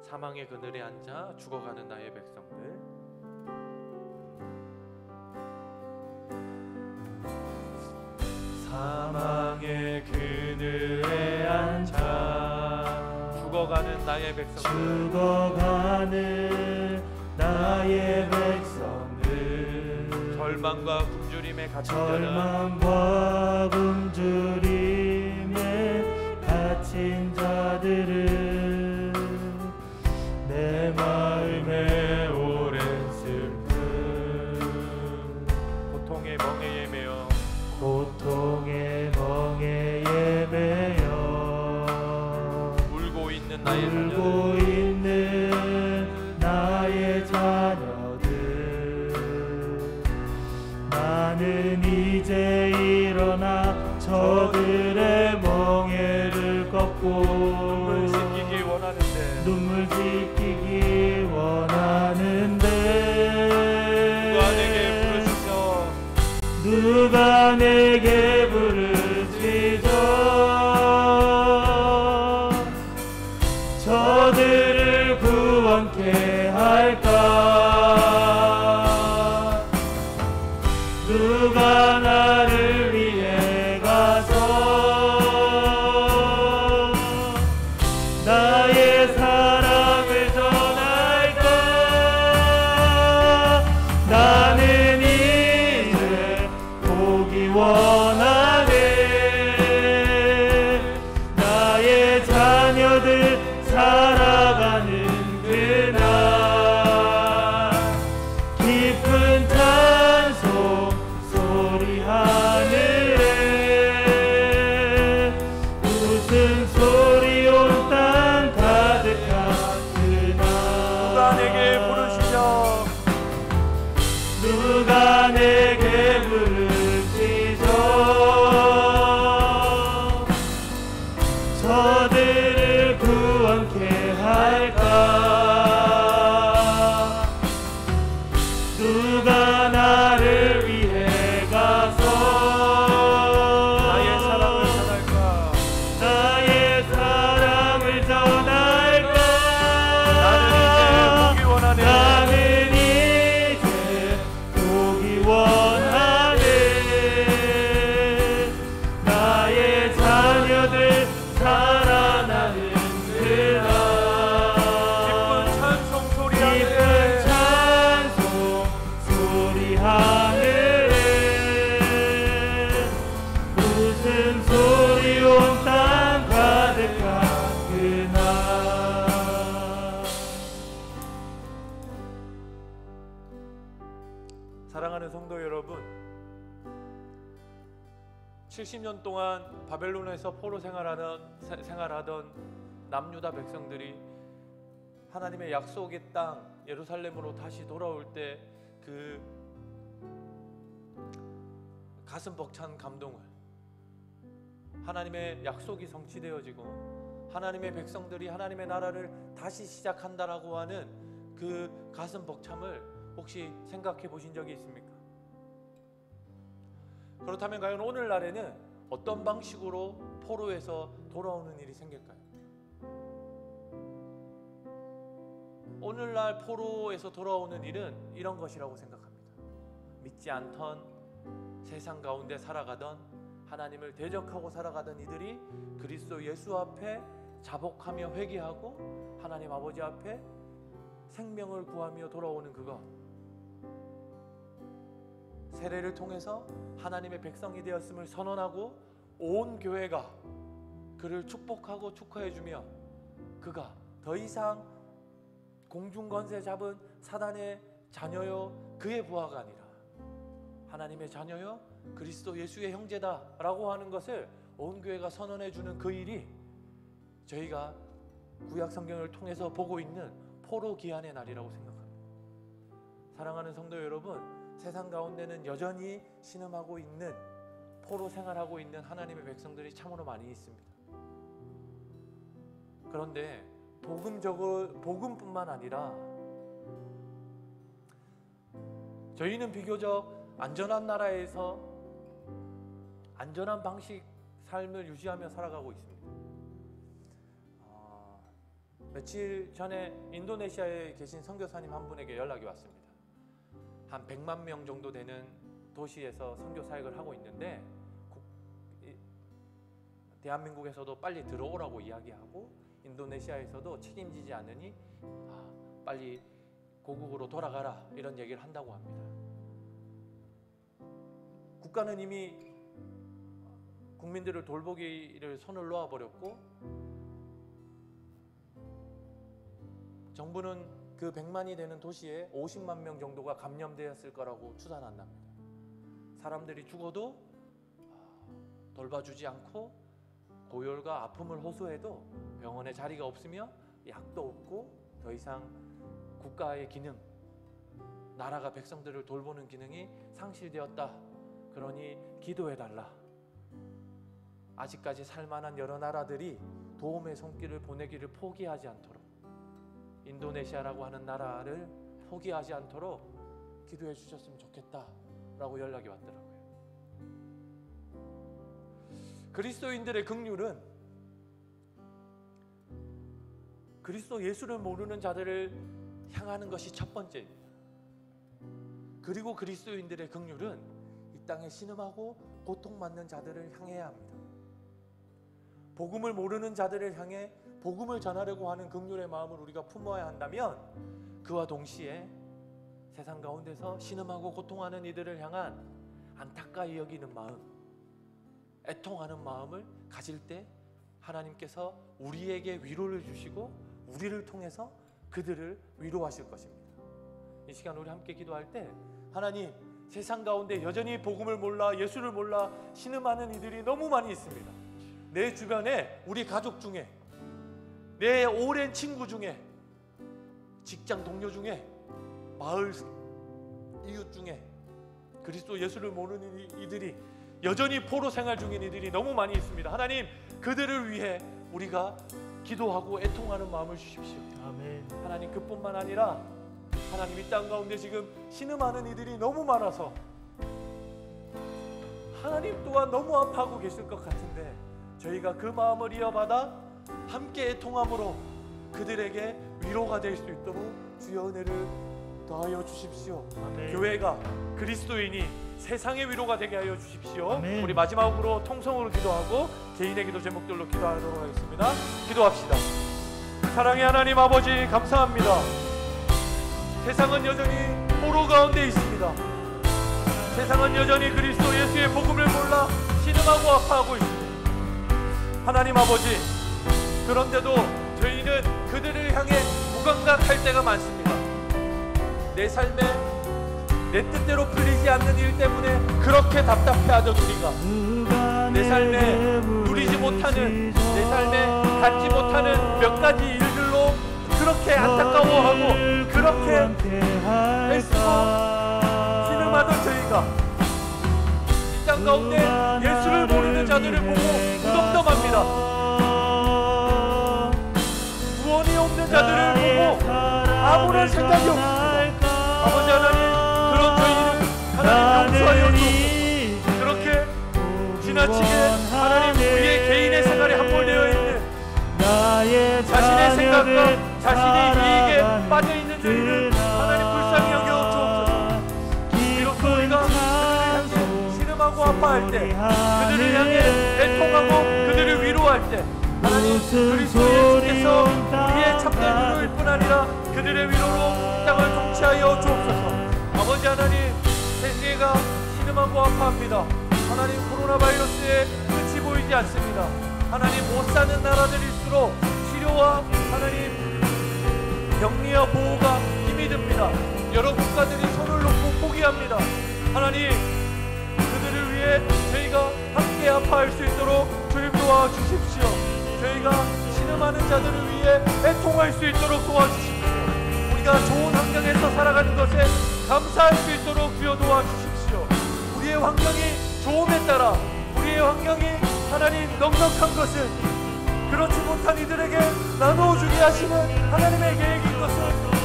사망의 그늘에 앉아 죽어가는 나의 백성들. 사망의 그늘에 앉아 죽어가는 나의 백성들. 죽어가는 나의 백성들. 절망과 굶주림에 갇힌 자는, 절망과 굶주림에 갇힌 자들은 내 마음에 오랜 슬픔, 고통의 멍에에 매여 고통의 멍에에 매여 울고 있는 나의 울고 자녀들. 있는 나의 자녀들. 나는 이제 일어나 저들의 멍에를 꺾고 눈물 씻기기 원하는데 눈물 씻기기 원하는데 누가 내게 부르시죠? 누가 내게 부르시죠? 저들을 구원케 할까? 누가 나를 위해 가서 나의 사랑을 전할까? 나는 이제 보기 원하네. 나의 자녀들 살아가는 그날 깊은 찬송 소리 하늘에 웃음 소리 온 땅 가득한 그날. 누가 내게 부르시죠? 누가 내게 부르시죠? 저들을 구원케 할까? 누가 나를 위해 가서 나의 사랑을 전할까? 나의 사랑을 전할까? 나는 이제 보기 원하네. 나는 이제 보기 원하네. 나의 자녀들 살아나는 그날 기쁜 찬송 소리 깊은 하늘에 찬송 소리 하늘에 웃음 소리 온 땅 가득한 그날. 사랑하는 성도 여러분, 70년 동안 바벨론에서 포로 생활하던 남유다 백성들이 하나님의 약속의 땅 예루살렘으로 다시 돌아올 때 그 가슴 벅찬 감동을, 하나님의 약속이 성취되어지고 하나님의 백성들이 하나님의 나라를 다시 시작한다라고 하는 그 가슴 벅참을 혹시 생각해 보신 적이 있습니까? 그렇다면 과연 오늘날에는 어떤 방식으로 포로에서 돌아오는 일이 생길까요? 오늘날 포로에서 돌아오는 일은 이런 것이라고 생각합니다. 믿지 않던, 세상 가운데 살아가던, 하나님을 대적하고 살아가던 이들이 그리스도 예수 앞에 자복하며 회개하고 하나님 아버지 앞에 생명을 구하며 돌아오는 그것, 세례를 통해서 하나님의 백성이 되었음을 선언하고 온 교회가 그를 축복하고 축하해주며 그가 더 이상 공중권세 잡은 사단의 자녀요 그의 부하가 아니라 하나님의 자녀요 그리스도 예수의 형제다 라고 하는 것을 온 교회가 선언해주는 그 일이 저희가 구약 성경을 통해서 보고 있는 포로 기한의 날이라고 생각합니다. 사랑하는 성도 여러분, 세상 가운데는 여전히 신음하고 있는, 포로 생활하고 있는 하나님의 백성들이 참으로 많이 있습니다. 그런데 복음뿐만 아니라 저희는 비교적 안전한 나라에서 안전한 방식 삶을 유지하며 살아가고 있습니다. 며칠 전에 인도네시아에 계신 선교사님 한 분에게 연락이 왔습니다. 한 100만 명 정도 되는 도시에서 선교 사역을 하고 있는데 대한민국에서도 빨리 들어오라고 이야기하고 인도네시아에서도 책임지지 않으니 빨리 고국으로 돌아가라 이런 얘기를 한다고 합니다. 국가는 이미 국민들을 돌보기를 손을 놓아버렸고 정부는 그 100만이 되는 도시에 50만 명 정도가 감염되었을 거라고 추산한답니다. 사람들이 죽어도 돌봐주지 않고 고열과 아픔을 호소해도 병원에 자리가 없으며 약도 없고 더 이상 국가의 기능, 나라가 백성들을 돌보는 기능이 상실되었다. 그러니 기도해달라. 아직까지 살만한 여러 나라들이 도움의 손길을 보내기를 포기하지 않도록, 인도네시아라고 하는 나라를 포기하지 않도록 기도해 주셨으면 좋겠다라고 연락이 왔더라고요. 그리스도인들의 긍휼은 그리스도 예수를 모르는 자들을 향하는 것이 첫 번째입니다. 그리고 그리스도인들의 긍휼은 이 땅에 신음하고 고통받는 자들을 향해야 합니다. 복음을 모르는 자들을 향해 복음을 전하려고 하는 긍휼의 마음을 우리가 품어야 한다면 그와 동시에 세상 가운데서 신음하고 고통하는 이들을 향한 안타까이 여기는 마음, 애통하는 마음을 가질 때 하나님께서 우리에게 위로를 주시고 우리를 통해서 그들을 위로하실 것입니다. 이 시간 우리 함께 기도할 때 하나님, 세상 가운데 여전히 복음을 몰라 예수를 몰라 신음하는 이들이 너무 많이 있습니다. 내 주변에 우리 가족 중에, 내 오랜 친구 중에, 직장 동료 중에, 마을 이웃 중에 그리스도 예수를 모르는 이들이 여전히 포로 생활 중인 이들이 너무 많이 있습니다. 하나님, 그들을 위해 우리가 기도하고 애통하는 마음을 주십시오. 아멘. 하나님, 그뿐만 아니라 하나님, 이 땅 가운데 지금 신음하는 이들이 너무 많아서 하나님 또한 너무 아파하고 계실 것 같은데 저희가 그 마음을 이어받아 함께 애통함으로 그들에게 위로가 될 수 있도록 주여 은혜를 더하여 주십시오. 아멘. 교회가, 그리스도인이 세상의 위로가 되게 하여 주십시오. 아멘. 우리 마지막으로 통성으로 기도하고 개인의 기도 제목들로 기도하도록 하겠습니다. 기도합시다. 사랑의 하나님 아버지, 감사합니다. 세상은 여전히 포로 가운데 있습니다. 세상은 여전히 그리스도 예수의 복음을 몰라 신음하고 아파하고 있습니다. 하나님 아버지, 그런데도 저희는 그들을 향해 무감각할 때가 많습니다. 내 삶에 내 뜻대로 풀리지 않는 일 때문에 그렇게 답답해하던 우리가 내 삶에 누리지 못하는, 내 삶에 갖지 못하는 몇 가지 일들로 그렇게 안타까워하고 그렇게 애쓰고 신음하던 저희가 이 땅 가운데 예수를 모르는 자들을 보고 무덤덤합니다. 구원이 없는 자들을 보고 아무런 생각이 없습니다. 아버지 하나님, 그런 저희를 하나님 용서하여 주옵소서. 그렇게 지나치게 하나님 우리의 개인의 생활에 함몰되어 있는 자신의 생각과 자신의 이익에 빠져있는 저희를 하나님 불쌍히 여겨 주옵소서. 비록 우리가 그들을 향해 신음하고 아파할 때, 그들을 향해 애통하고 그들을 위로할 때 하나님, 그리스도 예수께서 우리의 참된 위로일 뿐 아니라 그들의 위로로 땅을 통치하여 주옵소서. 아버지 하나님, 세계가 신음하고 아파합니다. 하나님, 코로나 바이러스의 끝이 보이지 않습니다. 하나님, 못 사는 나라들일수록 치료와 하나님 격리와 보호가 힘이 듭니다. 여러 국가들이 손을 놓고 포기합니다. 하나님, 그들을 위해 저희가 함께 아파할 수 있도록 주님 도와주십시오. 저희가 신음 많은 자들을 위해 애통할 수 있도록 도와주십시오. 우리가 좋은 환경에서 살아가는 것에 감사할 수 있도록 주여 도와주십시오. 우리의 환경이 좋음에 따라 우리의 환경이 하나님 넉넉한 것을 그렇지 못한 이들에게 나누어주게 하시는 하나님의 계획인 것을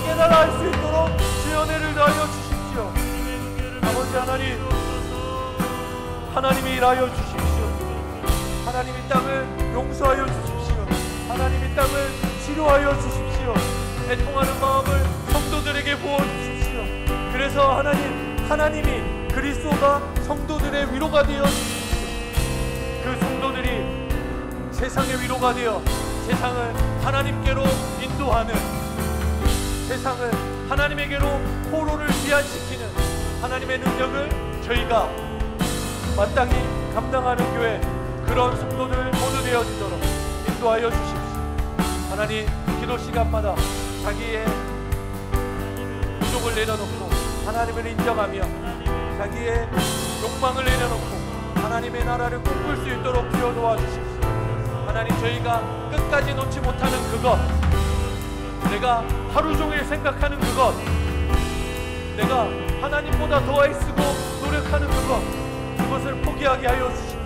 깨달아 알 수 있도록 주여 은혜를 더하여 주십시오. 아버지 하나님, 하나님이 일하여 주십시오. 하나님 이 땅을 용서하여 주십시오. 하나님 이 땅을 치료하여 주십시오. 애통하는 마음을 성도들에게 부어주십시오. 그래서 하나님이 그리스도가 성도들의 위로가 되어 주십시오. 그 성도들이 세상의 위로가 되어 세상을 하나님께로 인도하는, 세상을 하나님에게로 포로를 귀환시키는 하나님의 능력을 저희가 마땅히 감당하는 교회, 그런 성도들 모두 되어지도록 인도하여 주십시오. 하나님, 기도 시간마다 자기의 부족을 내려놓고 하나님을 인정하며 자기의 욕망을 내려놓고 하나님의 나라를 꿈꿀 수 있도록 주여 도와주십시오. 하나님, 저희가 끝까지 놓지 못하는 그것, 내가 하루 종일 생각하는 그것, 내가 하나님보다 더 애쓰고 노력하는 그것을 포기하게 하여 주십시오.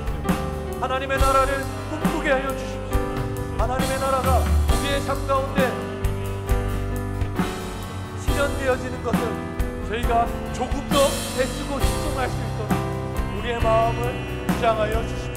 하나님의 나라를 꿈꾸게 하여 주십시오. 하나님의 나라가 우리의 삶 가운데 실현되어지는 것을 저희가 조금 더 애쓰고 집중할 수 있도록 우리의 마음을 주장하여 주십시오.